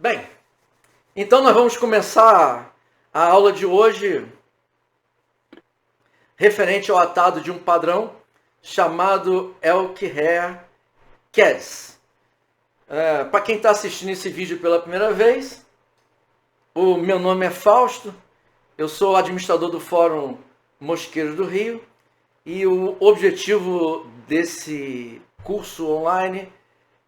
Bem, então nós vamos começar a aula de hoje referente ao atado de um padrão chamado Elk-Hair CADS. Para quem está assistindo esse vídeo pela primeira vez, o meu nome é Fausto, eu sou administrador do Fórum Mosqueiros do Rio e o objetivo desse curso online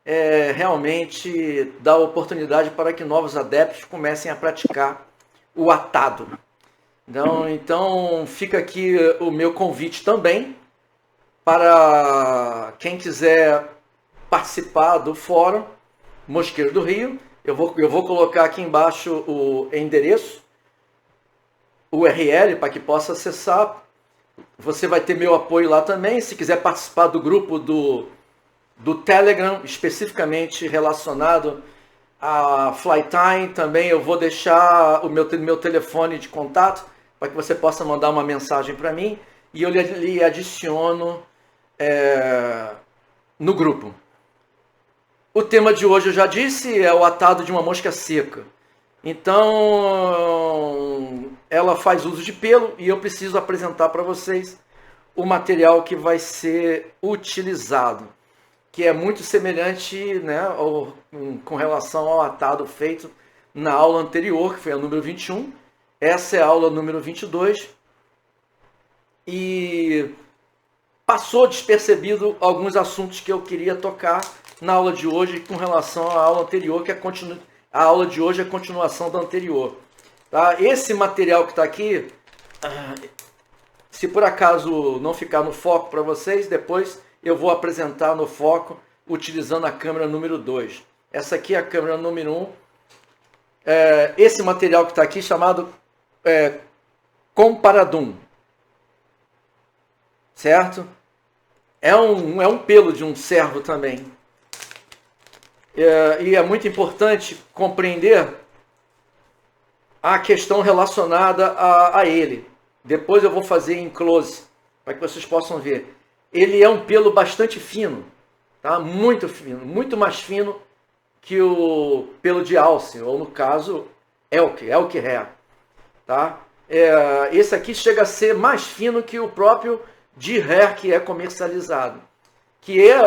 é realmente dar oportunidade para que novos adeptos comecem a praticar o atado. Então fica aqui o meu convite também para quem quiser participar do Fórum Mosqueiros do Rio. Eu vou colocar aqui embaixo o endereço, o URL, para que possa acessar. Você vai ter meu apoio lá também. Se quiser participar do grupo do Telegram, especificamente relacionado a Flytime, também eu vou deixar o meu telefone de contato para que você possa mandar uma mensagem para mim e eu lhe adiciono no grupo. O tema de hoje, eu já disse, é o atado de uma mosca seca. Então, ela faz uso de pelo e eu preciso apresentar para vocês o material que vai ser utilizado, que é muito semelhante, né, com relação ao atado feito na aula anterior, que foi a número 21. Essa é a aula número 22. E passou despercebido alguns assuntos que eu queria tocar na aula de hoje com relação à aula anterior, que a aula de hoje é a continuação da anterior. Tá? Esse material que está aqui, se por acaso não ficar no foco para vocês, depois eu vou apresentar no foco utilizando a câmera número 2. Essa aqui é a câmera número 1. Esse material que está aqui chamado Comparadum. Certo? É um pelo de um cervo também. E é muito importante compreender a questão relacionada a ele. Depois eu vou fazer em close, para que vocês possam ver. Ele é um pelo bastante fino, tá? Muito fino, muito mais fino que o pelo de alce, ou no caso, Elk-Hair. Tá? Esse aqui chega a ser mais fino que o próprio deer hair que é comercializado.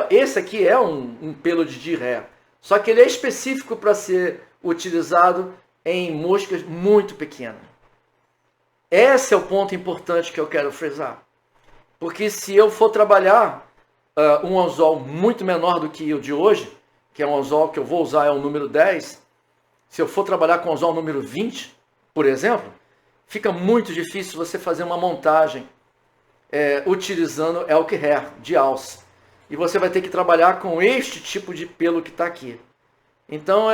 Esse aqui é um pelo de deer hair, só que ele é específico para ser utilizado em moscas muito pequenas. Esse é o ponto importante que eu quero frisar. Porque se eu for trabalhar um anzol muito menor do que o de hoje, que é um anzol que eu vou usar, é o número 10, se eu for trabalhar com o anzol número 20, por exemplo, fica muito difícil você fazer uma montagem utilizando Elk-Hair de alce. E você vai ter que trabalhar com este tipo de pelo que está aqui. Então,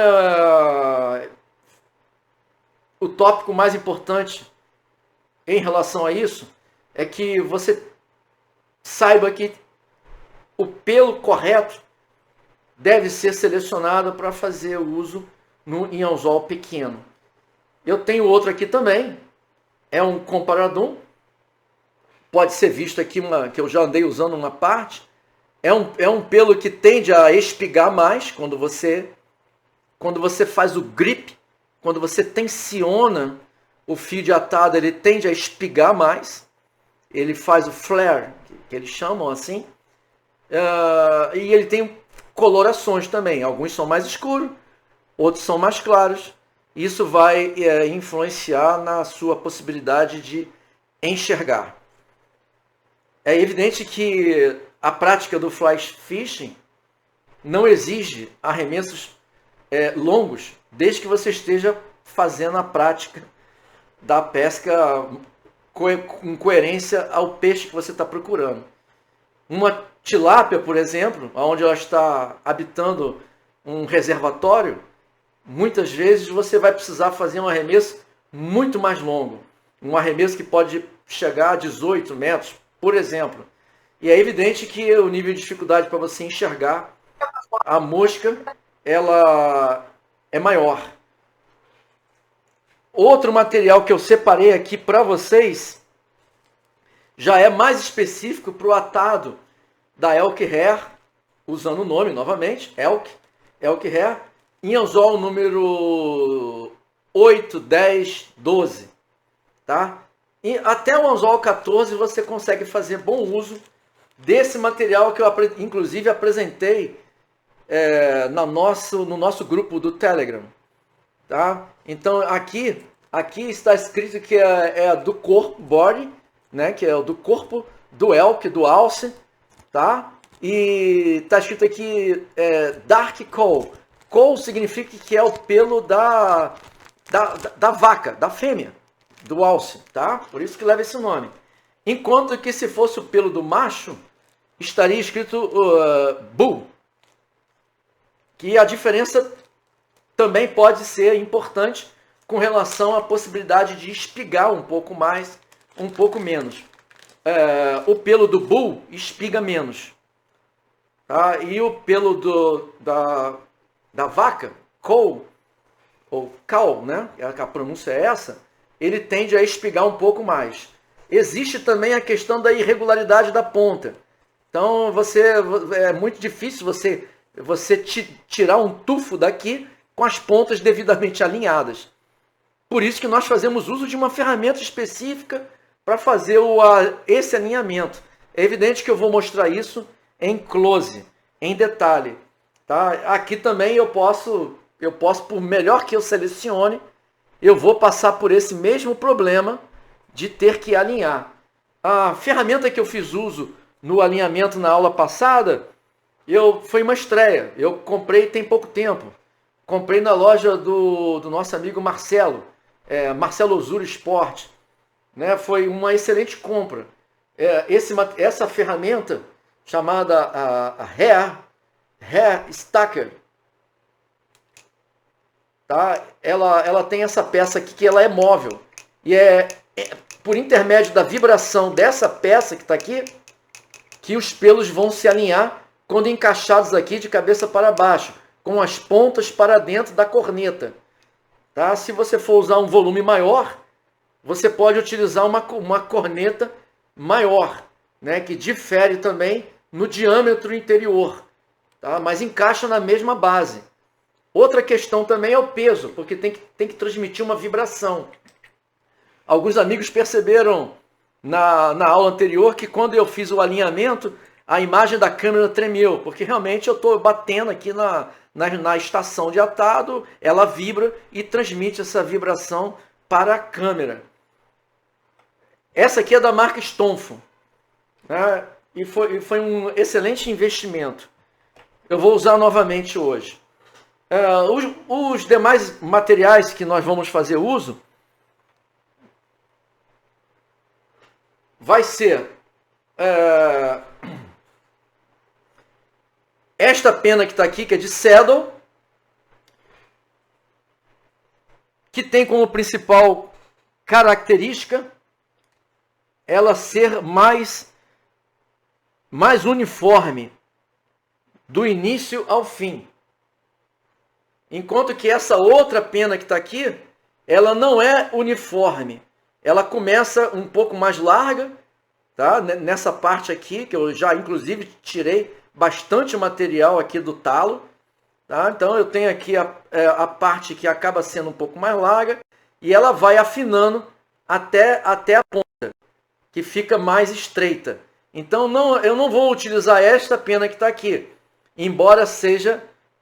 o tópico mais importante em relação a isso é que você saiba que o pelo correto deve ser selecionado para fazer uso em anzol pequeno. Eu tenho outro aqui também, é um Comparadum, pode ser visto aqui, que eu já andei usando uma parte, é um pelo que tende a espigar mais quando você faz o grip, quando você tensiona o fio de atado, ele tende a espigar mais, ele faz o flare, que eles chamam assim, e ele tem colorações também, alguns são mais escuros, outros são mais claros. Isso vai influenciar na sua possibilidade de enxergar. É evidente que a prática do fly fishing não exige arremessos longos, desde que você esteja fazendo a prática da pesca com coerência ao peixe que você está procurando. Uma tilápia, por exemplo, onde ela está habitando um reservatório, muitas vezes você vai precisar fazer um arremesso muito mais longo. Um arremesso que pode chegar a 18 metros, por exemplo. E é evidente que o nível de dificuldade para você enxergar a mosca, ela é maior. Outro material que eu separei aqui para vocês já é mais específico para o atado da Elk-Hair, usando o nome novamente, Elk-Hair, em anzol número 8, 10, 12, tá? E até o anzol 14 você consegue fazer bom uso desse material que eu inclusive apresentei no nosso grupo do Telegram, tá? Então aqui está escrito que é do corpo, body, né? Que é o do corpo do elk, do alce, tá? E está escrito aqui dark coal. Coal significa que é o pelo da vaca, da fêmea, do alce, tá? Por isso que leva esse nome. Enquanto que se fosse o pelo do macho, estaria escrito bull. Que a diferença também pode ser importante com relação à possibilidade de espigar um pouco mais, um pouco menos. O pelo do bull espiga menos. Tá? E o pelo da vaca, cow, ou cow, né? A pronúncia é essa, ele tende a espigar um pouco mais. Existe também a questão da irregularidade da ponta. Então é muito difícil você tirar um tufo daqui com as pontas devidamente alinhadas. Por isso que nós fazemos uso de uma ferramenta específica para fazer esse alinhamento. É evidente que eu vou mostrar isso em close, em detalhe. Tá? Aqui também eu posso, por melhor que eu selecione, eu vou passar por esse mesmo problema de ter que alinhar. A ferramenta que eu fiz uso no alinhamento na aula passada, foi uma estreia. Eu comprei tem pouco tempo. Comprei na loja do nosso amigo Marcelo, Marcelo Osuro Sport. Né? Foi uma excelente compra. Essa ferramenta, chamada a Hair Stacker, tá? Ela tem essa peça aqui que ela é móvel. E por intermédio da vibração dessa peça que está aqui, que os pelos vão se alinhar quando encaixados aqui de cabeça para baixo, com as pontas para dentro da corneta. Tá? Se você for usar um volume maior, você pode utilizar uma corneta maior, né? Que difere também no diâmetro interior, tá? Mas encaixa na mesma base. Outra questão também é o peso, porque tem que transmitir uma vibração. Alguns amigos perceberam na aula anterior que quando eu fiz o alinhamento, a imagem da câmera tremeu, porque realmente eu estou batendo aqui na estação de atado, ela vibra e transmite essa vibração para a câmera. Essa aqui é da marca Stonfo, né? E foi um excelente investimento. Eu vou usar novamente hoje. Os demais materiais que nós vamos fazer uso vai ser esta pena que está aqui, que é de saddle, que tem como principal característica ela ser mais uniforme do início ao fim. Enquanto que essa outra pena que está aqui, ela não é uniforme. Ela começa um pouco mais larga, tá? Nessa parte aqui, que eu já inclusive tirei bastante material aqui do talo. Tá? Então eu tenho aqui a parte que acaba sendo um pouco mais larga e ela vai afinando até a ponta, que fica mais estreita. Então eu não vou utilizar esta pena que está aqui, embora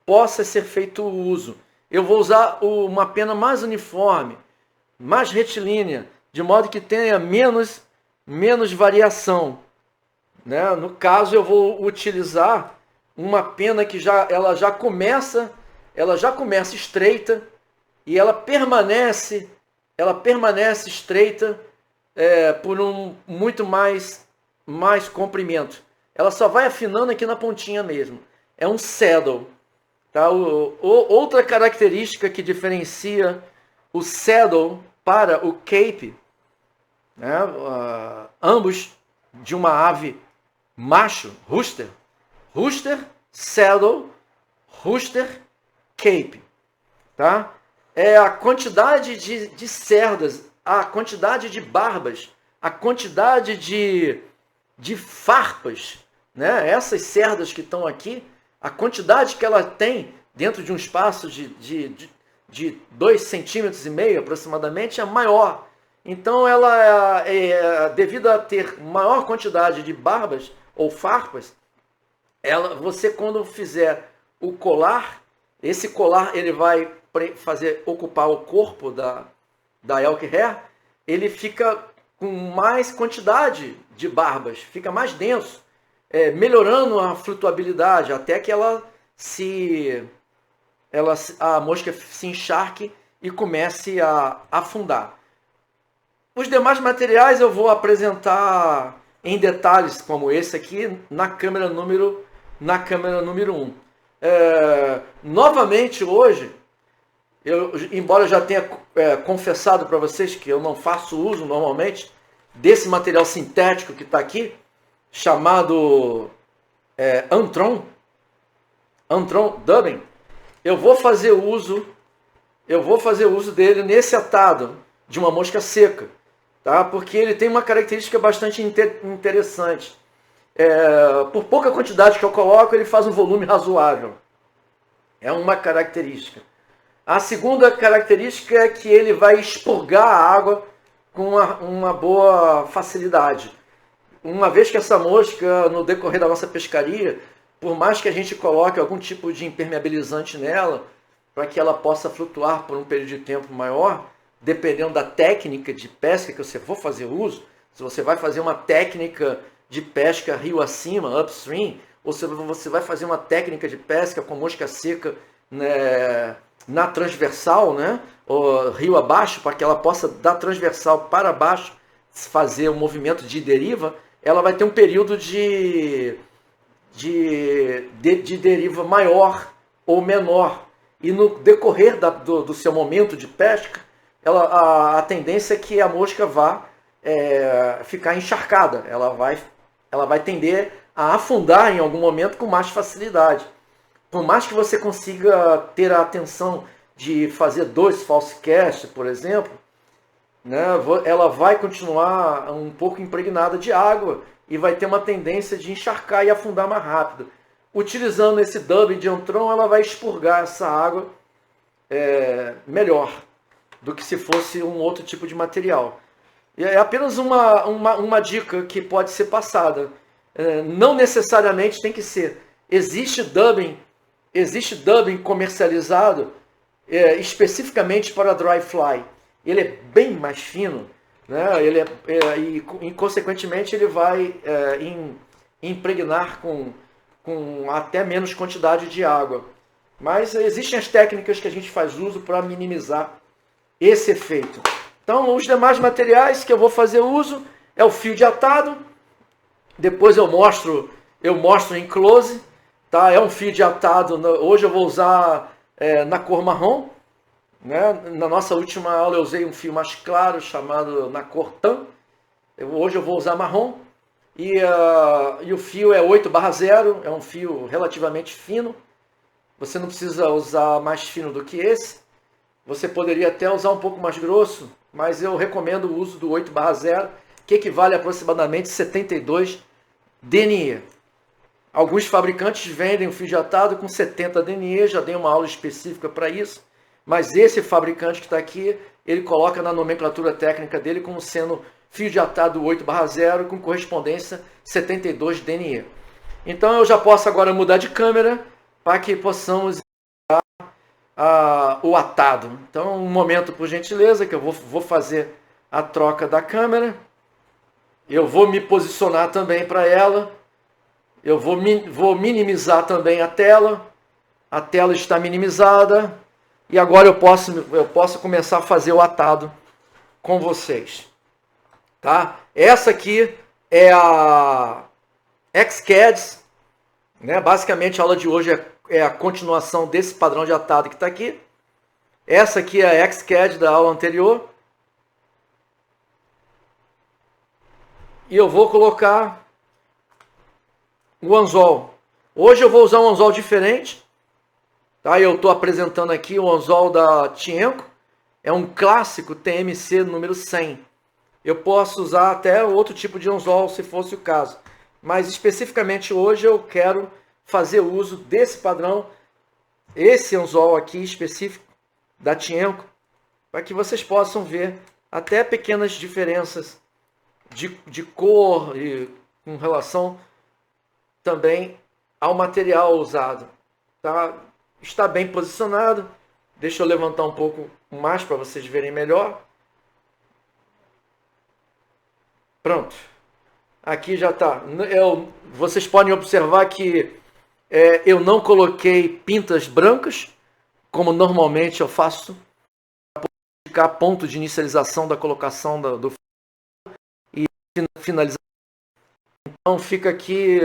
possa ser feito o uso. Eu vou usar uma pena mais uniforme, mais retilínea, de modo que tenha menos variação. Né? No caso, eu vou utilizar uma pena que ela já começa estreita e ela permanece estreita por muito mais comprimento. Ela só vai afinando aqui na pontinha mesmo. É um saddle. Tá? Outra característica que diferencia o saddle para o cape, né? Ambos de uma ave macho, rooster, saddle, rooster, cape. Tá? É a quantidade de cerdas, a quantidade de barbas, a quantidade de farpas, né? Essas cerdas que estão aqui, a quantidade que ela tem dentro de um espaço de 2,5 centímetros aproximadamente, é maior. Então, ela devido a ter maior quantidade de barbas ou farpas, você quando fizer o colar, esse colar ele vai ocupar o corpo da elk hair, ele fica com mais quantidade de barbas, fica mais denso, melhorando a flutuabilidade, até que a mosca se encharque e comece a afundar. Os demais materiais eu vou apresentar em detalhes, como esse aqui, na câmera número 1. Novamente hoje, embora eu já tenha confessado para vocês que eu não faço uso normalmente desse material sintético que está aqui, chamado Antron Dubbing, eu vou fazer uso dele nesse atado de uma mosca seca, tá? Porque ele tem uma característica bastante interessante. Por pouca quantidade que eu coloco, ele faz um volume razoável. É uma característica. A segunda característica é que ele vai expurgar a água com uma boa facilidade. Uma vez que essa mosca, no decorrer da nossa pescaria, por mais que a gente coloque algum tipo de impermeabilizante nela, para que ela possa flutuar por um período de tempo maior, dependendo da técnica de pesca que você for fazer uso, se você vai fazer uma técnica de pesca rio acima, upstream, ou se você vai fazer uma técnica de pesca com mosca seca, né, na transversal, né, ou rio abaixo, para que ela possa dar transversal para baixo, fazer o movimento de deriva, ela vai ter um período de deriva maior ou menor. E no decorrer do seu momento de pesca, a tendência é que a mosca vá ficar encharcada. Ela vai tender a afundar em algum momento com mais facilidade. Por mais que você consiga ter a atenção de fazer 2 false cast, por exemplo, né, ela vai continuar um pouco impregnada de água e vai ter uma tendência de encharcar e afundar mais rápido. Utilizando esse dubbing de Antron, ela vai expurgar essa água melhor do que se fosse um outro tipo de material. E é apenas uma dica que pode ser passada. Não necessariamente tem que ser. Existe dubbing comercializado especificamente para dry fly. Ele é bem mais fino, né? E consequentemente ele vai impregnar com até menos quantidade de água. Mas existem as técnicas que a gente faz uso para minimizar esse efeito. Então, os demais materiais que eu vou fazer uso é o fio de atado. Depois eu mostro em close. Tá? É um fio de atado. Hoje eu vou usar na cor marrom. Né? Na nossa última aula eu usei um fio mais claro, chamado na cor tan. Hoje eu vou usar marrom. E o fio é 8/0. É um fio relativamente fino. Você não precisa usar mais fino do que esse. Você poderia até usar um pouco mais grosso, mas eu recomendo o uso do 8/0, que equivale a aproximadamente 72 dNE. Alguns fabricantes vendem o fio de atado com 70 dNE, já dei uma aula específica para isso, mas esse fabricante que está aqui, ele coloca na nomenclatura técnica dele como sendo fio de atado 8/0 com correspondência 72 dNE. Então eu já posso agora mudar de câmera para que possamos o atado. Então, um momento, por gentileza, que eu vou fazer a troca da câmera. Eu vou me posicionar também para ela. Eu vou minimizar também a tela. A tela está minimizada. E agora eu posso começar a fazer o atado com vocês. Tá? Essa aqui é a XCADS. Né? Basicamente, a aula de hoje é a continuação desse padrão de atado que está aqui. Essa aqui é a XCAD da aula anterior. E eu vou colocar o anzol. Hoje eu vou usar um anzol diferente. Tá? Eu estou apresentando aqui o anzol da Tienco. É um clássico TMC número 100. Eu posso usar até outro tipo de anzol se fosse o caso. Mas especificamente hoje eu quero fazer uso desse padrão esse anzol aqui específico da Tiemco, para que vocês possam ver até pequenas diferenças de cor e com relação também ao material usado. Tá? Está bem posicionado. Deixa eu levantar um pouco mais para vocês verem melhor. Pronto. Aqui já está. Vocês podem observar que eu não coloquei pintas brancas, como normalmente eu faço, para indicar ponto de inicialização da colocação do e finalização. Então fica aqui,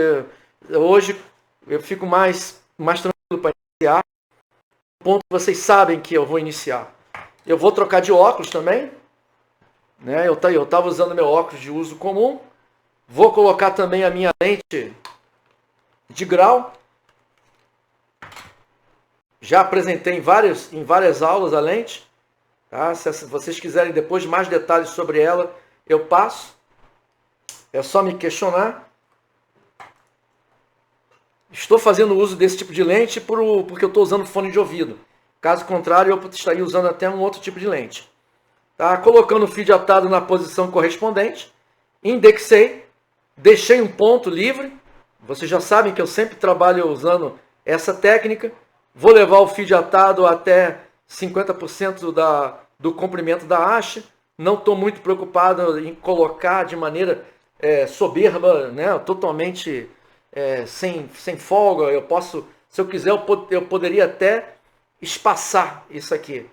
hoje eu fico mais tranquilo para iniciar. O ponto que vocês sabem que eu vou iniciar. Eu vou trocar de óculos também. Né? Eu estava usando meu óculos de uso comum. Vou colocar também a minha lente de grau. Já apresentei em várias aulas a lente. Tá? Se vocês quiserem depois mais detalhes sobre ela, eu passo. É só me questionar. Estou fazendo uso desse tipo de lente porque eu estou usando fone de ouvido. Caso contrário, eu estaria usando até um outro tipo de lente. Tá? Colocando o fio de atado na posição correspondente. Indexei. Deixei um ponto livre. Vocês já sabem que eu sempre trabalho usando essa técnica. Vou levar o fio de atado até 50% do comprimento da haste. Não estou muito preocupado em colocar de maneira soberba, né? Totalmente sem folga. Eu posso, se eu quiser, eu poderia até espaçar isso aqui.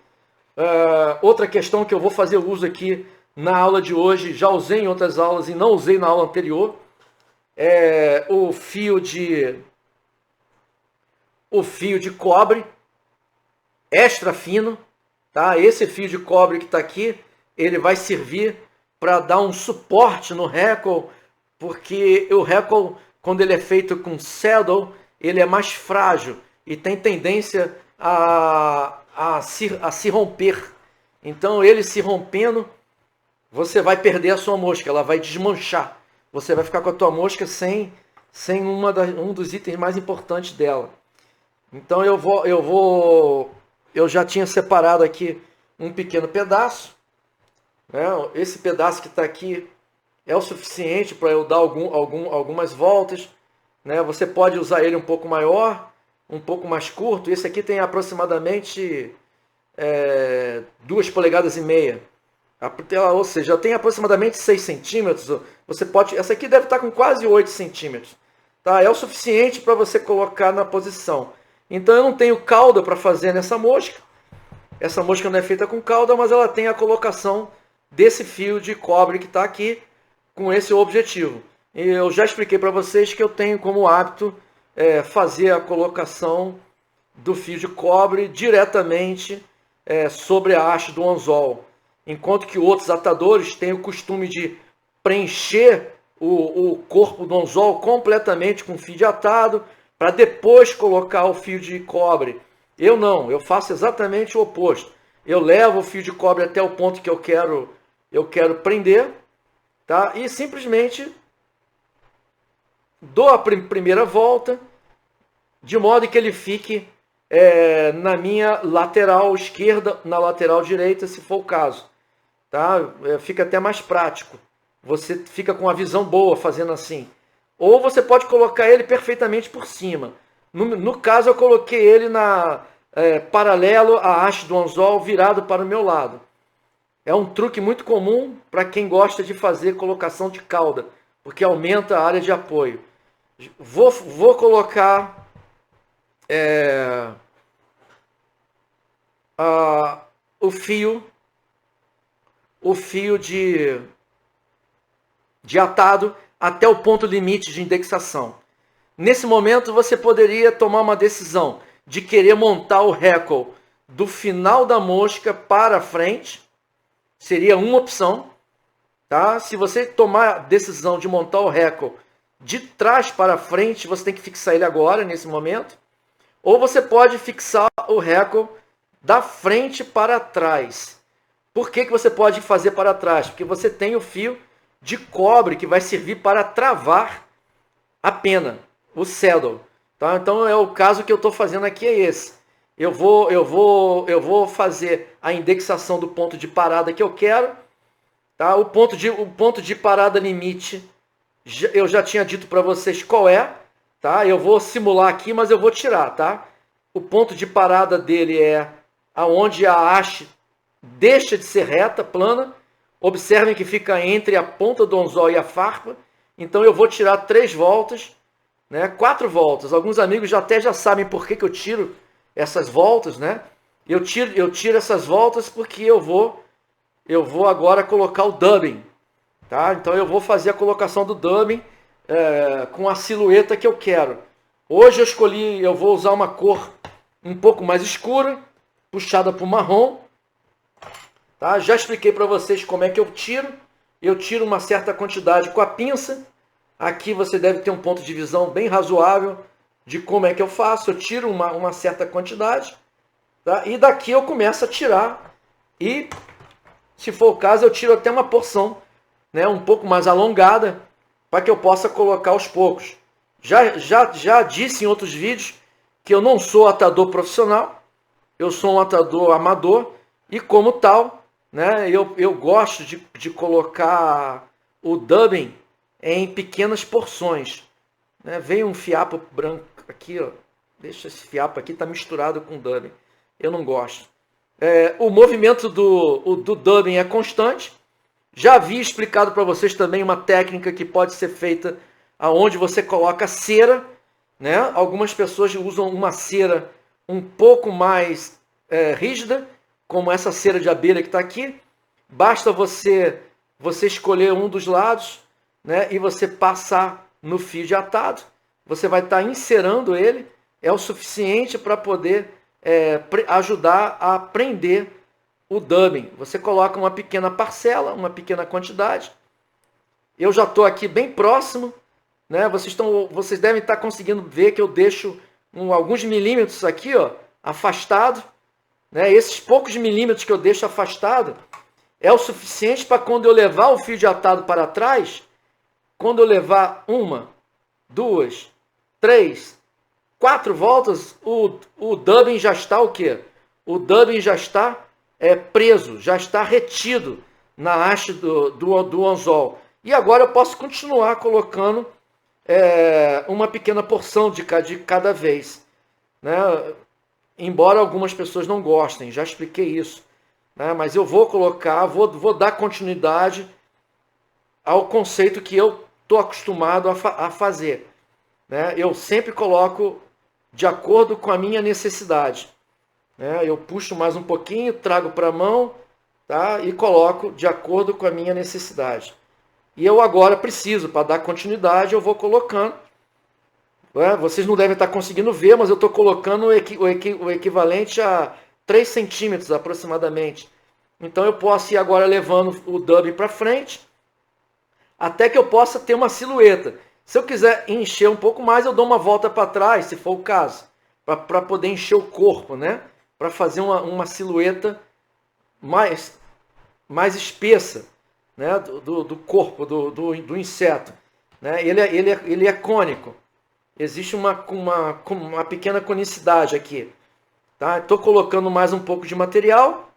Outra questão que eu vou fazer uso aqui na aula de hoje, já usei em outras aulas e não usei na aula anterior, é o fio de cobre extra fino, tá? Esse fio de cobre que está aqui, ele vai servir para dar um suporte no Hackle, porque o Hackle, quando ele é feito com saddle, ele é mais frágil e tem tendência a se romper. Então, ele se rompendo, você vai perder a sua mosca, ela vai desmanchar. Você vai ficar com a tua mosca sem um dos itens mais importantes dela. Então eu já tinha separado aqui um pequeno pedaço. Né? Esse pedaço que está aqui é o suficiente para eu dar algumas voltas. Né? Você pode usar ele um pouco maior, um pouco mais curto. Esse aqui tem aproximadamente 2,5 polegadas. Ou seja, tem aproximadamente 6 centímetros. Essa aqui deve estar com quase 8 centímetros. Tá? É o suficiente para você colocar na posição. Então eu não tenho cauda para fazer nessa mosca. Essa mosca não é feita com cauda, mas ela tem a colocação desse fio de cobre que está aqui com esse objetivo. E eu já expliquei para vocês que eu tenho como hábito fazer a colocação do fio de cobre diretamente sobre a haste do anzol. Enquanto que outros atadores têm o costume de preencher o corpo do anzol completamente com fio de atado, para depois colocar o fio de cobre. Eu não, eu faço exatamente o oposto. Eu levo o fio de cobre até o ponto que eu quero prender, tá? E simplesmente dou a primeira volta, de modo que ele fique na minha lateral esquerda, na lateral direita, se for o caso. Tá? Fica até mais prático. Você fica com a visão boa fazendo assim. Ou você pode colocar ele perfeitamente por cima. No caso, eu coloquei ele paralelo à haste do anzol, virado para o meu lado. É um truque muito comum para quem gosta de fazer colocação de cauda, porque aumenta a área de apoio. Vou colocar o fio de atado até o ponto limite de indexação. Nesse momento, você poderia tomar uma decisão de querer montar o Hackle do final da mosca para frente. Seria uma opção. Tá? Se você tomar a decisão de montar o Hackle de trás para frente, você tem que fixar ele agora, nesse momento. Ou você pode fixar o Hackle da frente para trás. Por que você pode fazer para trás? Porque você tem o fio de cobre que vai servir para travar a pena, o saddle. Tá? Então o caso que eu estou fazendo aqui é esse. eu vou fazer a indexação do ponto de parada que eu quero, tá? O ponto de parada limite, eu já tinha dito para vocês qual é, tá? Eu vou simular aqui, mas eu vou tirar, tá? O ponto de parada dele é aonde a haste deixa de ser reta, plana. Observem que fica entre a ponta do anzol e a farpa. Então eu vou tirar 3 voltas, né? 4 voltas. Alguns amigos já sabem por que eu tiro essas voltas, né? Eu tiro essas voltas porque eu vou agora colocar o dubbing, tá? Então eu vou fazer a colocação do dubbing com a silhueta que eu quero. Hoje eu vou usar uma cor um pouco mais escura, puxada para o marrom, tá? Já expliquei para vocês como é que eu tiro. Eu tiro uma certa quantidade com a pinça. Aqui você deve ter um ponto de visão bem razoável de como é que eu faço. Eu tiro uma certa quantidade, tá? E daqui eu começo a tirar. E, se for o caso, eu tiro até uma porção, né, um pouco mais alongada, para que eu possa colocar aos poucos. Já disse em outros vídeos que eu não sou atador profissional. Eu sou um atador amador. E como tal, né, eu gosto de colocar o dubbing em pequenas porções, né? Veio um fiapo branco aqui, ó. Deixa esse fiapo aqui, tá misturado com dubbing. Eu não gosto. O movimento do dubbing é constante. Já havia explicado para vocês também uma técnica que pode ser feita aonde você coloca cera, né? Algumas pessoas usam uma cera um pouco mais rígida, como essa cera de abelha que está aqui. Basta você escolher um dos lados, né, e você passar no fio de atado. Você vai estar inserando ele, é o suficiente para poder ajudar a prender o dubbing. Você coloca uma pequena parcela, uma pequena quantidade. Eu já estou aqui bem próximo, né? Vocês devem estar conseguindo ver que eu deixo alguns milímetros aqui, ó, afastado, né? Esses poucos milímetros que eu deixo afastado é o suficiente para quando eu levar o fio de atado para trás, quando eu levar 1, 2, 3, 4 voltas, o dubbing já está o quê? O dubbing já está preso, já está retido na haste do anzol. E agora eu posso continuar colocando uma pequena porção de cada vez, né? Embora algumas pessoas não gostem, já expliquei isso, né? Mas eu vou colocar, vou dar continuidade ao conceito que eu estou acostumado a fazer, né? Eu sempre coloco de acordo com a minha necessidade, né? Eu puxo mais um pouquinho, trago para a mão, tá? E coloco de acordo com a minha necessidade. E eu agora preciso, para dar continuidade, eu vou colocando. Né? Vocês não devem estar conseguindo ver, mas eu estou colocando o equivalente a 3 centímetros aproximadamente. Então eu posso ir agora levando o dubbing para frente, até que eu possa ter uma silhueta. Se eu quiser encher um pouco mais, eu dou uma volta para trás, se for o caso, para poder encher o corpo, né? Para fazer uma silhueta mais espessa, né? do corpo, do inseto. Né? Ele é cônico. Existe uma pequena conicidade aqui. Tá? Estou colocando mais um pouco de material.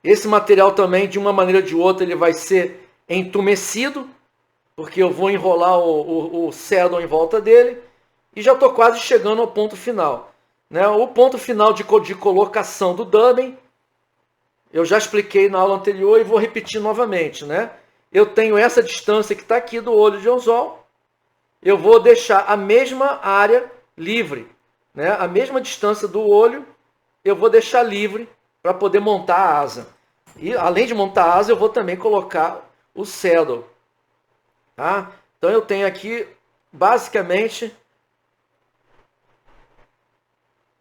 Esse material também, de uma maneira ou de outra, ele vai ser entumecido, porque eu vou enrolar o cedro em volta dele. E já estou quase chegando ao ponto final. Né? O ponto final de colocação do dubbing, eu já expliquei na aula anterior e vou repetir novamente. Né? Eu tenho essa distância que está aqui do olho de anzol. Eu vou deixar a mesma área livre. Né? A mesma distância do olho, eu vou deixar livre para poder montar a asa. E além de montar a asa, eu vou também colocar o saddle. Tá? Então eu tenho aqui, basicamente...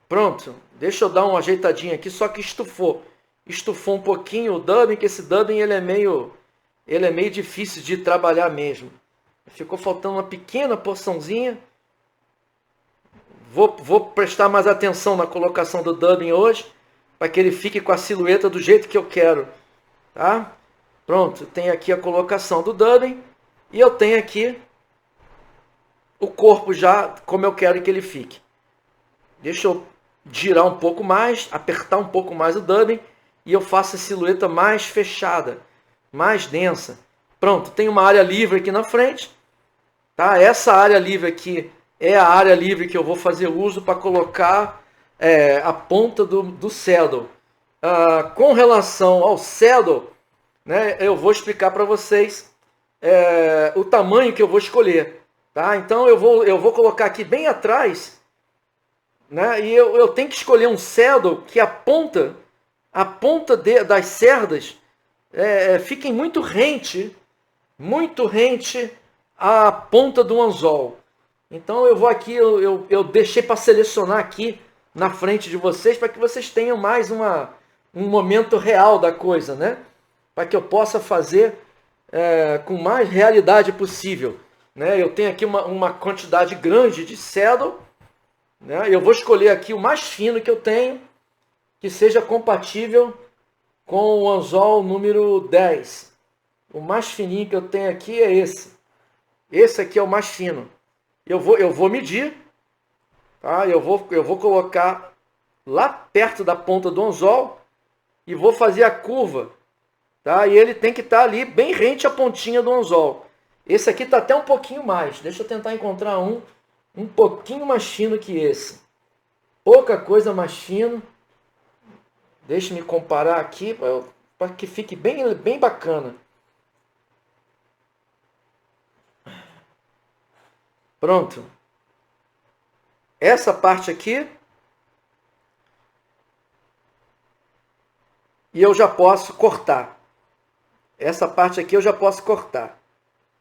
Pronto, deixa eu dar uma ajeitadinha aqui, só que estufou um pouquinho o dubbing, que esse dubbing ele é meio difícil de trabalhar mesmo. Ficou faltando uma pequena porçãozinha. Vou prestar mais atenção na colocação do dubbing hoje, para que ele fique com a silhueta do jeito que eu quero. Tá? Pronto, tem aqui a colocação do dubbing, e eu tenho aqui o corpo já como eu quero que ele fique. Deixa eu girar um pouco mais, apertar um pouco mais o dubbing e eu faço a silhueta mais fechada, mais densa. Pronto, tem uma área livre aqui na frente. Tá? Essa área livre aqui é a área livre que eu vou fazer uso para colocar a ponta do saddle. Com relação ao saddle, né, eu vou explicar para vocês o tamanho que eu vou escolher. Tá? Então eu vou colocar aqui bem atrás, né, e eu tenho que escolher um saddle que a ponta das cerdas fiquem muito rente à ponta do anzol. Então eu vou aqui, eu deixei para selecionar aqui na frente de vocês para que vocês tenham mais um momento real da coisa, né? Para que eu possa fazer com mais realidade possível. Né? Eu tenho aqui uma quantidade grande de saddle, né? Eu vou escolher aqui o mais fino que eu tenho, que seja compatível com o anzol número 10. O mais fininho que eu tenho aqui é esse. Esse aqui é o mais fino. Eu vou medir, tá? Eu vou colocar lá perto da ponta do anzol e vou fazer a curva, tá? E ele tem que estar ali bem rente à pontinha do anzol. Esse aqui está até um pouquinho mais. Deixa eu tentar encontrar um pouquinho mais fino que esse. Pouca coisa mais fino. Deixa-me comparar aqui para que fique bem bacana. Pronto. Essa parte aqui. E eu já posso cortar. Essa parte aqui eu já posso cortar.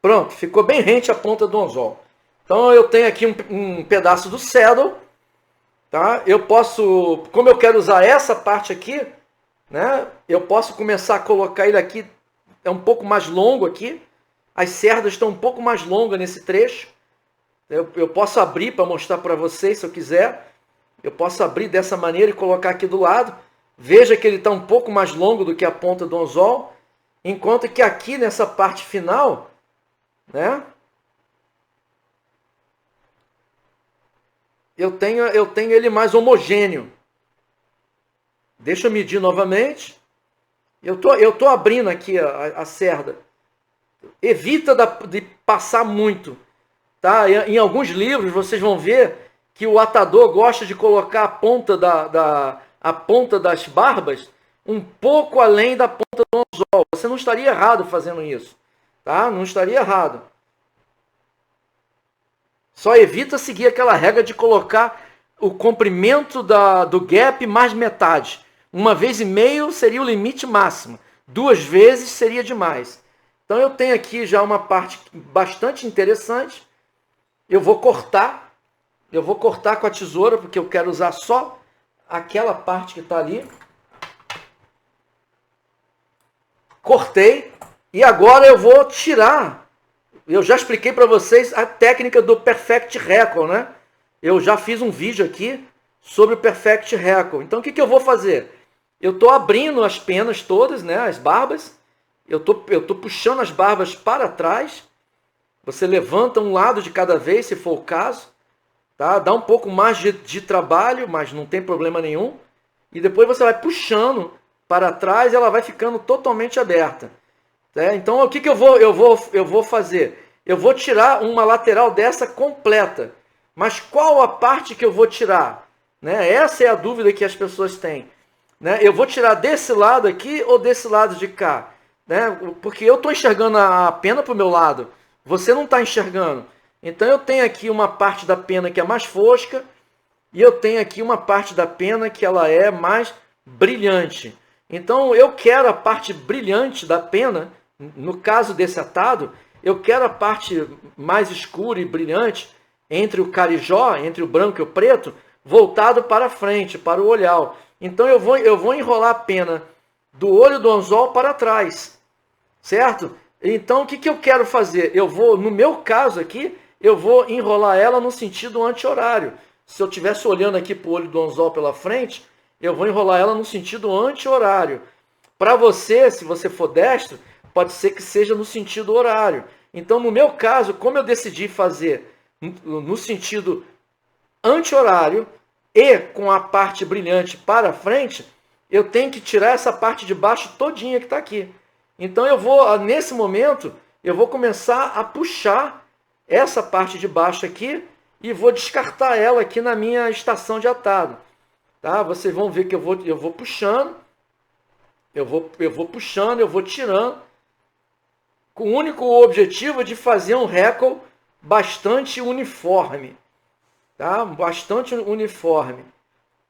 Pronto, ficou bem rente à ponta do anzol. Então eu tenho aqui um pedaço do saddle. Tá? Eu posso, como eu quero usar essa parte aqui, né? Eu posso começar a colocar ele aqui, é um pouco mais longo aqui. As cerdas estão um pouco mais longas nesse trecho. Eu posso abrir para mostrar para vocês, se eu quiser. Eu posso abrir dessa maneira e colocar aqui do lado. Veja que ele está um pouco mais longo do que a ponta do anzol. Enquanto que aqui nessa parte final, né? Eu tenho ele mais homogêneo. Deixa eu medir novamente. Eu tô abrindo aqui a cerda. Evita de passar muito. Tá? Em alguns livros vocês vão ver que o atador gosta de colocar a ponta a ponta das barbas um pouco além da ponta do anzol. Você não estaria errado fazendo isso. Tá? Não estaria errado. Só evita seguir aquela regra de colocar o comprimento do gap mais metade. 1,5 vez seria o limite máximo. 2 vezes seria demais. Então eu tenho aqui já uma parte bastante interessante. Eu vou cortar com a tesoura, porque eu quero usar só aquela parte que está ali. Cortei. E agora eu vou tirar. Eu já expliquei para vocês a técnica do Perfect Recall, né? Eu já fiz um vídeo aqui sobre o Perfect Recall. Então o que eu vou fazer? Eu estou abrindo as penas todas, né? As barbas. Eu tô puxando as barbas para trás. Você levanta um lado de cada vez, se for o caso. Tá? Dá um pouco mais de trabalho, mas não tem problema nenhum. E depois você vai puxando para trás e ela vai ficando totalmente aberta. Então o que eu vou fazer? Eu vou tirar uma lateral dessa completa. Mas qual a parte que eu vou tirar? Né? Essa é a dúvida que as pessoas têm. Né? Eu vou tirar desse lado aqui ou desse lado de cá? Né? Porque eu estou enxergando a pena para o meu lado. Você não está enxergando. Então eu tenho aqui uma parte da pena que é mais fosca. E eu tenho aqui uma parte da pena que ela é mais brilhante. Então eu quero a parte brilhante da pena. No caso desse atado, eu quero a parte mais escura e brilhante entre o carijó, entre o branco e o preto, voltado para frente, para o olhar. Então eu vou enrolar a pena do olho do anzol para trás, certo? Então o que eu quero fazer? No meu caso aqui, eu vou enrolar ela no sentido anti-horário. Se eu estivesse olhando aqui para o olho do anzol pela frente, eu vou enrolar ela no sentido anti-horário. Para você, se você for destro, pode ser que seja no sentido horário. Então, no meu caso, como eu decidi fazer no sentido anti-horário, e com a parte brilhante para frente, eu tenho que tirar essa parte de baixo todinha que está aqui. Então eu vou, nesse momento, eu vou começar a puxar essa parte de baixo aqui e vou descartar ela aqui na minha estação de atado. Tá? Vocês vão ver que eu vou puxando, eu vou puxando, eu vou tirando, com o único objetivo de fazer um record bastante uniforme. Tá? Bastante uniforme.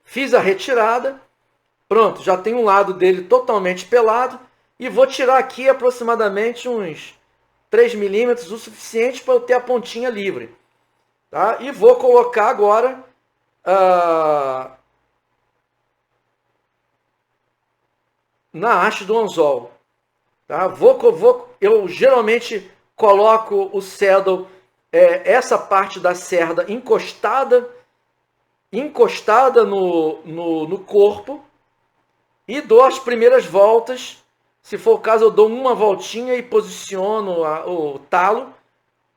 Fiz a retirada, pronto, já tem um lado dele totalmente pelado, e vou tirar aqui aproximadamente uns 3 milímetros, o suficiente para eu ter a pontinha livre. Tá? E vou colocar agora na haste do anzol. Tá? Eu geralmente coloco o saddle, essa parte da cerda encostada no corpo, e dou as primeiras voltas. Se for o caso, eu dou uma voltinha e posiciono o talo.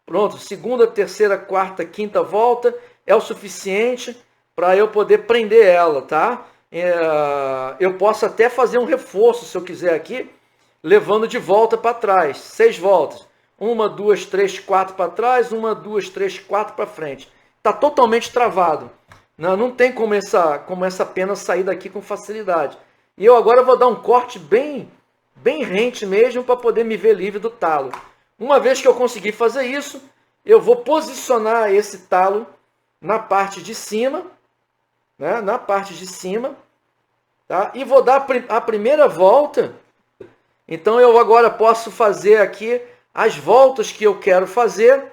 Pronto, segunda, terceira, quarta, quinta volta é o suficiente para eu poder prender ela, tá? Eu posso até fazer um reforço, se eu quiser aqui, levando de volta para trás, 6 voltas. 1, 2, 3, 4 para trás, 1, 2, 3, 4 para frente. Está totalmente travado. Não tem como essa pena sair daqui com facilidade. E eu agora vou dar um corte bem rente mesmo, para poder me ver livre do talo. Uma vez que eu conseguir fazer isso, eu vou posicionar esse talo na parte de cima, né? Na parte de cima, tá? E vou dar a primeira volta. Então eu agora posso fazer aqui as voltas que eu quero fazer.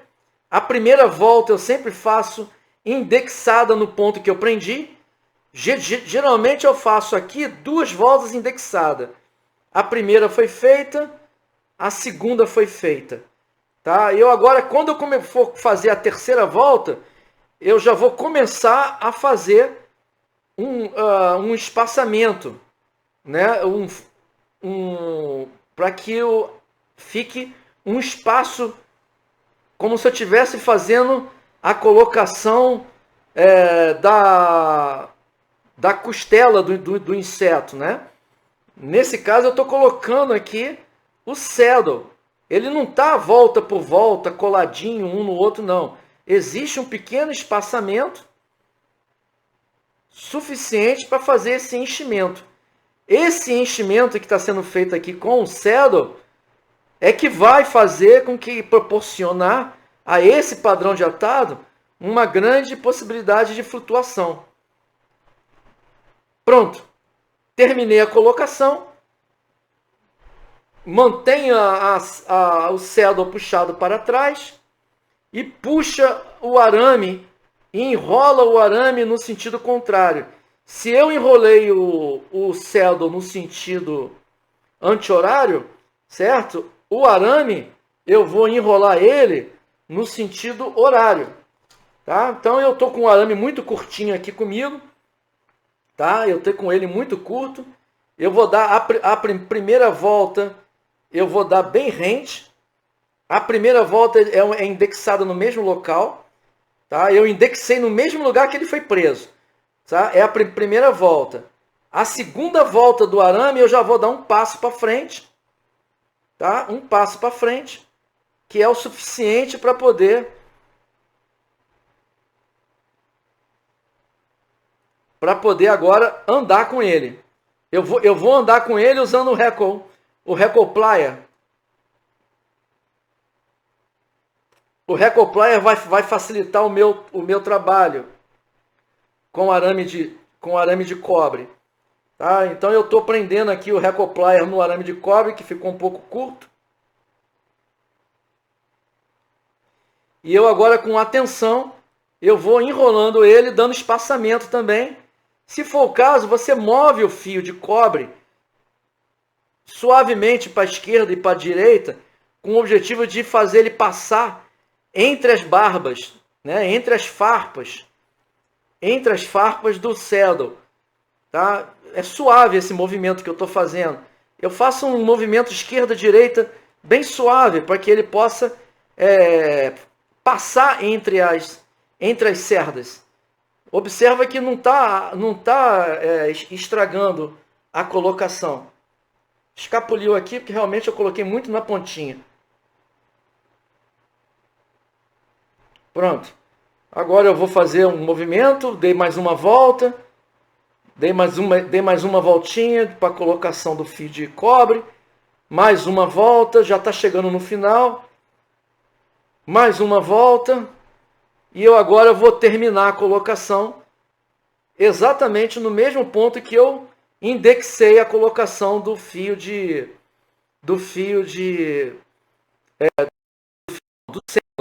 A primeira volta eu sempre faço indexada no ponto que eu prendi. Geralmente eu faço aqui 2 voltas indexadas. A primeira foi feita, a segunda foi feita. Tá? Eu agora, quando eu for fazer a terceira volta, eu já vou começar a fazer um espaçamento, né? Para que fique um espaço, como se eu estivesse fazendo a colocação da costela do inseto, né? Nesse caso, eu estou colocando aqui o saddle. Ele não está volta por volta, coladinho um no outro, não. Existe um pequeno espaçamento suficiente para fazer esse enchimento. Esse enchimento que está sendo feito aqui com o saddle é que vai fazer com que proporcionar a esse padrão de atado uma grande possibilidade de flutuação. Pronto. Terminei a colocação. Mantenha o saddle puxado para trás e puxa o arame e enrola o arame no sentido contrário. Se eu enrolei o saddle no sentido anti-horário, certo? O arame, eu vou enrolar ele no sentido horário. Tá? Então eu estou com o arame muito curtinho aqui comigo. Tá? Eu estou com ele muito curto. Eu vou dar a primeira volta, eu vou dar bem rente. A primeira volta é indexada no mesmo local. Tá? Eu indexei no mesmo lugar que ele foi preso. Tá? É a primeira volta. A segunda volta do arame eu já vou dar um passo para frente. Tá? Um passo para frente, que é o suficiente para poder agora andar com ele. Eu vou andar com ele usando o Record Plier. O Record Plier vai facilitar o meu trabalho com arame de cobre. Tá? Então eu estou prendendo aqui o Record Plier no arame de cobre, que ficou um pouco curto. E eu agora, com atenção, eu vou enrolando ele, dando espaçamento também. Se for o caso, você move o fio de cobre suavemente para a esquerda e para a direita, com o objetivo de fazer ele passar entre as barbas, né? entre as farpas do saddle. Tá? É suave esse movimento que eu estou fazendo. Eu faço um movimento esquerda-direita bem suave, para que ele possa passar entre as cerdas. Observa que não tá estragando a colocação. Escapuliu aqui porque realmente eu coloquei muito na pontinha. Pronto. Agora eu vou fazer um movimento, dei mais uma volta, dei mais uma voltinha para a colocação do fio de cobre, mais uma volta, já está chegando no final, mais uma volta, e eu agora vou terminar a colocação exatamente no mesmo ponto que eu indexei a colocação do cedo,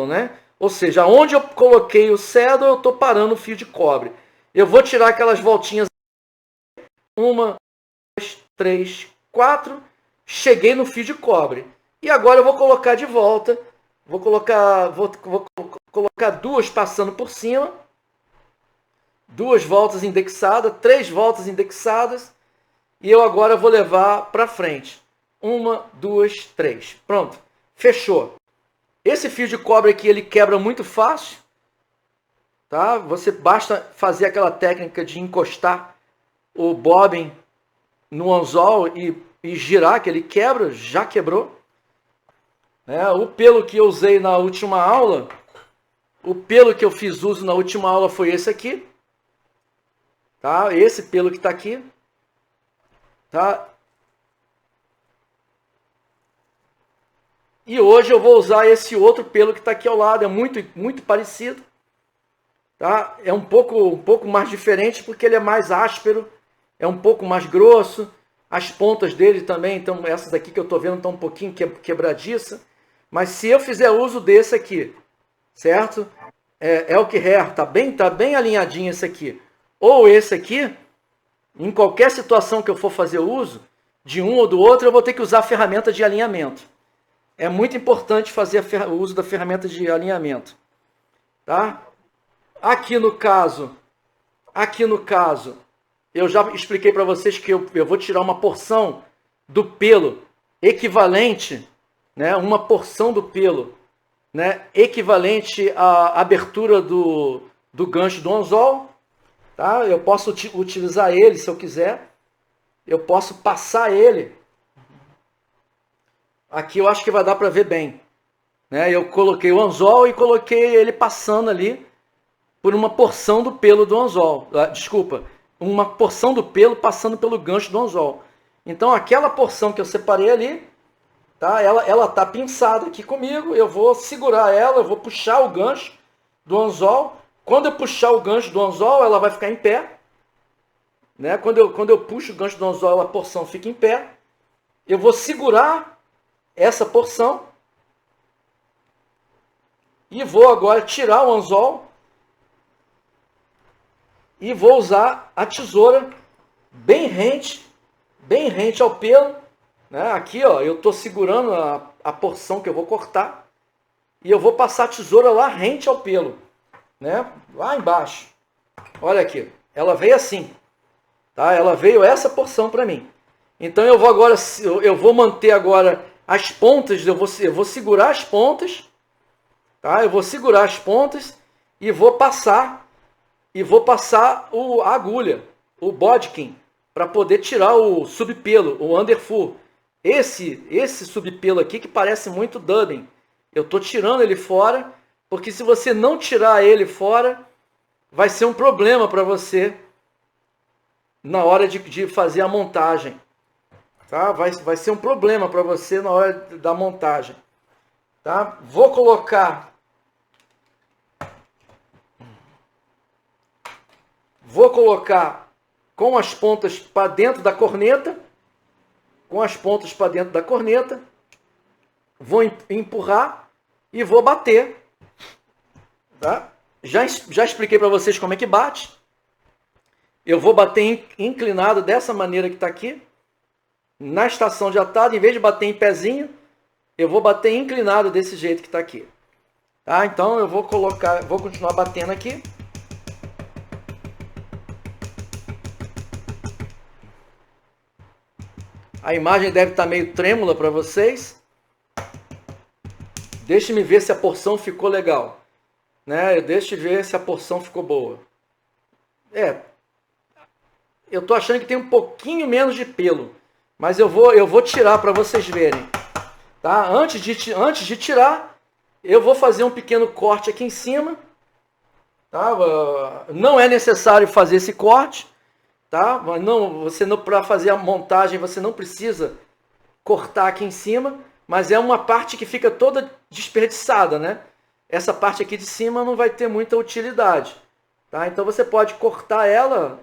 né? Ou seja, onde eu coloquei o cedo, eu estou parando o fio de cobre. Eu vou tirar aquelas voltinhas. 1, 2, 3, 4. Cheguei no fio de cobre. E agora eu vou colocar de volta. Vou colocar duas passando por cima. 2 voltas indexadas, 3 voltas indexadas. E eu agora vou levar para frente. 1, 2, 3. Pronto. Fechou. Esse fio de cobre aqui, ele quebra muito fácil. Tá? Você basta fazer aquela técnica de encostar o bobbin no anzol e girar, que ele quebra, já quebrou. O pelo que eu usei na última aula, o pelo que eu fiz uso na última aula foi esse aqui. Tá? Esse pelo que está aqui. Tá? E hoje eu vou usar esse outro pelo que está aqui ao lado, é muito, muito parecido. Tá? É um pouco mais diferente porque ele é mais áspero, é um pouco mais grosso. As pontas dele também, então essas aqui que eu estou vendo estão um pouquinho quebradiça. Mas se eu fizer uso desse aqui, certo? É o que tá bem alinhadinho esse aqui. Ou esse aqui, em qualquer situação que eu for fazer uso, de um ou do outro, eu vou ter que usar a ferramenta de alinhamento. É muito importante fazer o uso da ferramenta de alinhamento. Tá? Aqui no caso, eu já expliquei para vocês que eu vou tirar uma porção do pelo equivalente, né, uma porção do pelo, né, equivalente à abertura do gancho do anzol. Tá? Eu posso utilizar ele se eu quiser. Eu posso passar ele. Aqui eu acho que vai dar para ver bem. Né? Eu coloquei o anzol e coloquei ele passando ali por uma porção do pelo do anzol. Desculpa, uma porção do pelo passando pelo gancho do anzol. Então aquela porção que eu separei ali, tá? Ela tá pinçada aqui comigo. Eu vou segurar ela, eu vou puxar o gancho do anzol. Quando eu puxar o gancho do anzol, ela vai ficar em pé. Né? Quando eu puxo o gancho do anzol, a porção fica em pé. Eu vou segurar essa porção e vou agora tirar o anzol e vou usar a tesoura bem rente ao pelo. Né? Aqui, ó, eu estou segurando a porção que eu vou cortar e eu vou passar a tesoura lá rente ao pelo, né? Lá embaixo. Olha aqui, ela veio assim, tá? Ela veio essa porção para mim. Então eu vou manter agora as pontas, eu vou segurar as pontas, tá? Eu vou segurar as pontas e vou passar a agulha, o bodkin, para poder tirar o subpelo, o underfur. Esse subpelo aqui que parece muito dubbing. Eu estou tirando ele fora, porque se você não tirar ele fora, vai ser um problema para você na hora de fazer a montagem. Tá? Vai ser um problema para você na hora da montagem. Tá? Vou colocar com as pontas para dentro da corneta. Vou empurrar e vou bater. Tá? Já expliquei para vocês como é que bate. Eu vou bater inclinado dessa maneira que está aqui. Na estação de atado, em vez de bater em pezinho, eu vou bater inclinado desse jeito que está aqui. Tá? Então eu vou continuar batendo aqui. A imagem deve estar meio trêmula para vocês. Deixe-me ver se a porção ficou legal. Né? Deixe eu ver se a porção ficou boa. Eu tô achando que tem um pouquinho menos de pelo, mas eu vou tirar para vocês verem. Tá? Antes de tirar, eu vou fazer um pequeno corte aqui em cima. Tá? Não é necessário fazer esse corte. Tá? Para fazer a montagem, você não precisa cortar aqui em cima, mas é uma parte que fica toda desperdiçada, né? Essa parte aqui de cima não vai ter muita utilidade. Tá? Então você pode cortar ela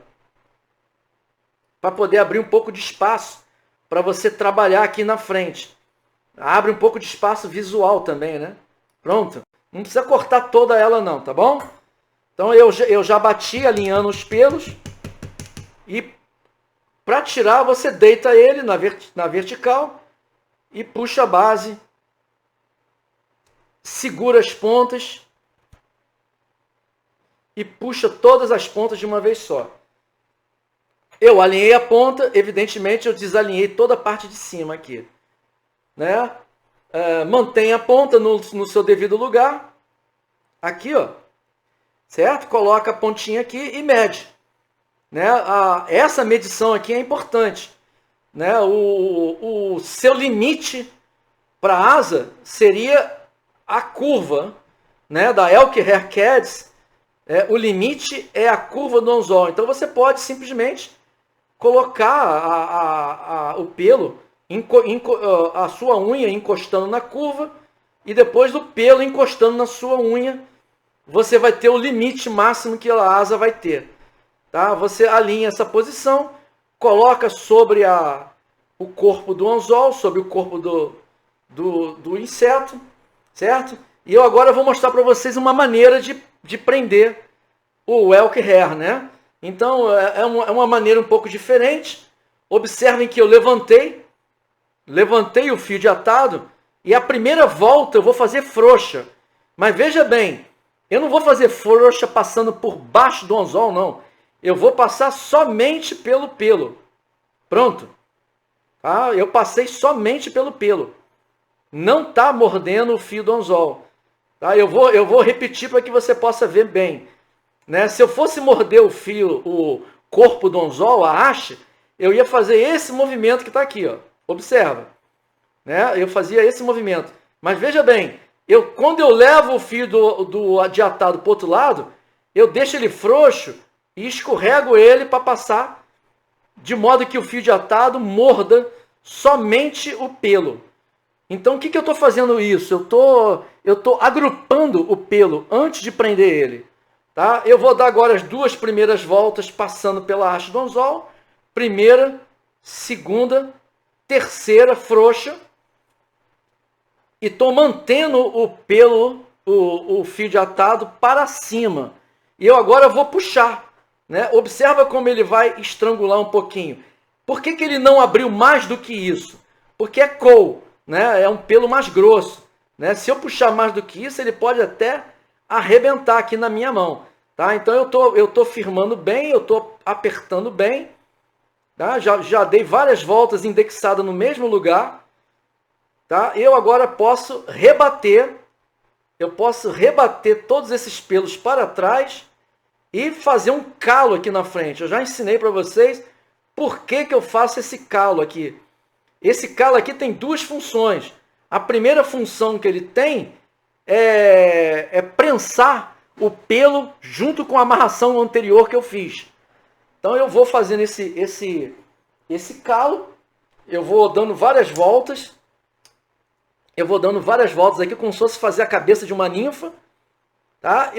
para poder abrir um pouco de espaço para você trabalhar aqui na frente. Abre um pouco de espaço visual também, né? Pronto. Não precisa cortar toda ela não, tá bom? Então eu já bati alinhando os pelos. E para tirar, você deita ele na vertical e puxa a base. Segura as pontas. E puxa todas as pontas de uma vez só. Eu alinhei a ponta, evidentemente eu desalinhei toda a parte de cima aqui. Né? Mantém a ponta no seu devido lugar. Aqui, ó. Certo? Coloca a pontinha aqui e mede. Né? Essa medição aqui é importante. Né? O seu limite para a asa seria a curva, né? Da Elk Hair Cats. O limite é a curva do anzol. Então você pode simplesmente colocar o pelo, a sua unha encostando na curva e depois do pelo encostando na sua unha, você vai ter o limite máximo que a asa vai ter. Tá? Você alinha essa posição, coloca sobre o corpo do anzol, sobre o corpo do inseto, certo? E eu agora vou mostrar para vocês uma maneira de prender o Elk Hair, né? Então, é uma maneira um pouco diferente. Observem que eu levantei o fio de atado e a primeira volta eu vou fazer frouxa. Mas veja bem, eu não vou fazer frouxa passando por baixo do anzol, não. Eu vou passar somente pelo pelo. Pronto. Tá? Eu passei somente pelo pelo. Não está mordendo o fio do anzol. Tá? Eu vou repetir para que você possa ver bem. Né? Se eu fosse morder o corpo do anzol, a haste, eu ia fazer esse movimento que está aqui. Ó. Observa. Né? Eu fazia esse movimento. Mas veja bem, quando eu levo o fio de atado para o outro lado, eu deixo ele frouxo e escorrego ele para passar de modo que o fio de atado morda somente o pelo. Então, o que eu estou fazendo isso? Eu estou agrupando o pelo antes de prender ele. Tá? Eu vou dar agora as duas primeiras voltas passando pela haste do anzol. Primeira, segunda, terceira frouxa. E estou mantendo o pelo, o fio de atado para cima. E eu agora vou puxar. Né? Observa como ele vai estrangular um pouquinho. Por que ele não abriu mais do que isso? Porque é coal, né? É um pelo mais grosso. Né? Se eu puxar mais do que isso, ele pode até arrebentar aqui na minha mão. Tá? Então eu tô firmando bem, eu estou apertando bem. Tá? Já dei várias voltas indexadas no mesmo lugar. Tá? Eu agora posso rebater. Eu posso rebater todos esses pelos para trás e fazer um calo aqui na frente. Eu já ensinei para vocês por que eu faço esse calo aqui. Esse calo aqui tem duas funções. A primeira função que ele tem é prensar o pelo junto com a amarração anterior que eu fiz. Então eu vou fazendo esse calo. Eu vou dando várias voltas. Eu vou dando várias voltas aqui como se fosse fazer a cabeça de uma ninfa. Tá?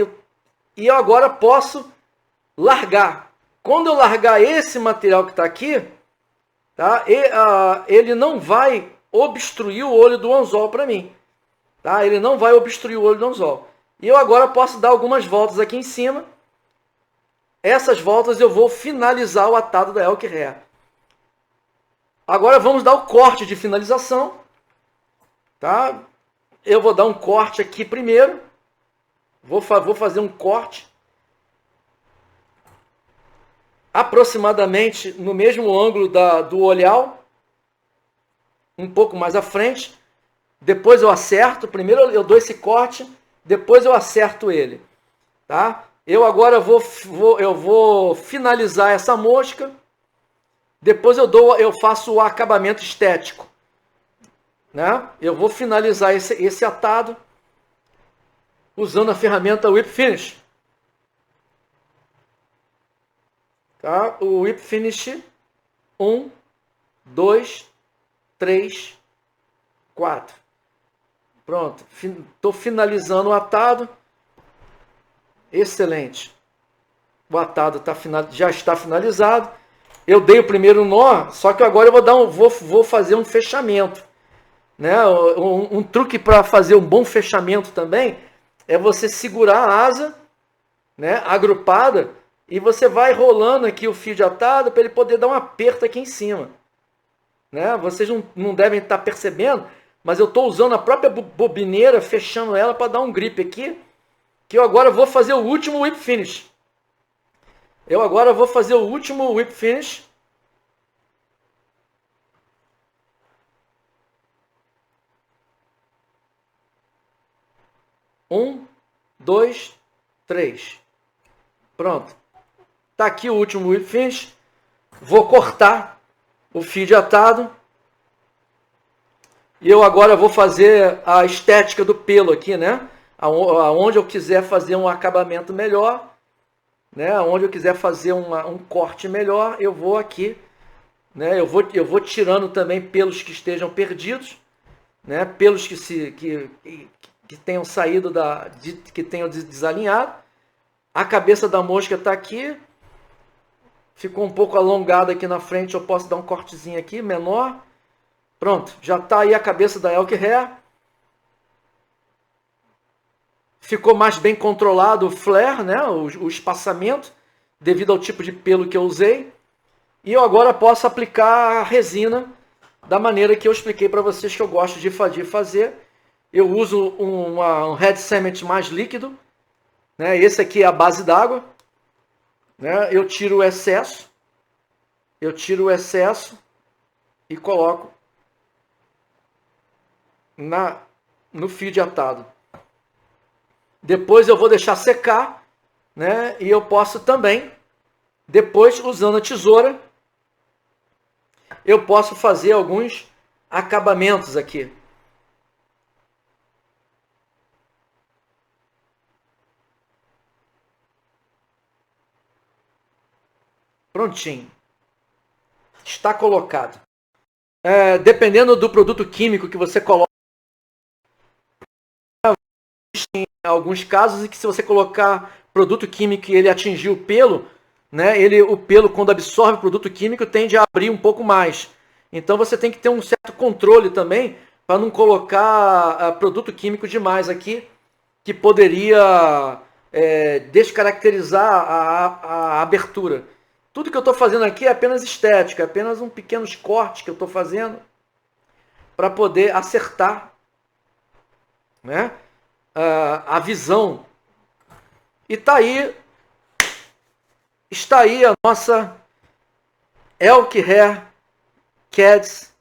E eu agora posso largar. Quando eu largar esse material que está aqui, tá? Ele não vai obstruir o olho do anzol para mim. Tá? Ele não vai obstruir o olho do anzol. E eu agora posso dar algumas voltas aqui em cima. Essas voltas eu vou finalizar o atado da Elk Hair. Agora vamos dar o corte de finalização. Tá? Eu vou dar um corte aqui primeiro. Vou fazer um corte aproximadamente no mesmo ângulo do olhar, um pouco mais à frente. Depois eu acerto. Primeiro eu dou esse corte, depois eu acerto ele. Tá? Eu agora vou finalizar essa mosca. Depois eu faço o acabamento estético, né? Eu vou finalizar esse atado usando a ferramenta Whip Finish. Tá? O Whip Finish 1, 2, 3, 4. Pronto. Estou finalizando o atado. Excelente. O atado já está finalizado. Eu dei o primeiro nó, só que agora eu vou fazer um fechamento. Né? Um truque para fazer um bom fechamento também é você segurar a asa, né, agrupada, e você vai rolando aqui o fio de atado para ele poder dar um aperto aqui em cima. Né? Vocês não devem estar percebendo, mas eu estou usando a própria bobineira, fechando ela para dar um grip aqui, que eu agora vou fazer o último Whip Finish. Eu agora vou fazer o último Whip Finish. Um, dois, três. Pronto. Tá aqui o último Whip Finish. Vou cortar o fio de atado. E eu agora vou fazer a estética do pelo aqui, né? Aonde eu quiser fazer um acabamento melhor, né? Onde eu quiser fazer um corte melhor, eu vou aqui, né? Eu vou tirando também pelos que estejam perdidos, né? Pelos que tenham saído que tenham desalinhado. A cabeça da mosca está aqui. Ficou um pouco alongada aqui na frente, eu posso dar um cortezinho aqui, menor. Pronto, já está aí a cabeça da Elk Hair. Ficou mais bem controlado o flare, né? O espaçamento, devido ao tipo de pelo que eu usei. E eu agora posso aplicar a resina da maneira que eu expliquei para vocês que eu gosto de fazer. Eu uso um Red Cement mais líquido, né? Esse aqui é a base d'água, né? Eu tiro o excesso e coloco no fio de atado. Depois eu vou deixar secar, né? E eu posso também, depois usando a tesoura, eu posso fazer alguns acabamentos aqui. Prontinho. Está colocado. Dependendo do produto químico que você coloca, em alguns casos em que se você colocar produto químico e ele atingir o pelo, né, o pelo quando absorve o produto químico tende a abrir um pouco mais. Então você tem que ter um certo controle também para não colocar produto químico demais aqui, que poderia descaracterizar a abertura. Tudo que eu estou fazendo aqui é apenas estética, é apenas um pequeno corte que eu estou fazendo para poder acertar, né, a visão. E está aí a nossa Elk Hair Cats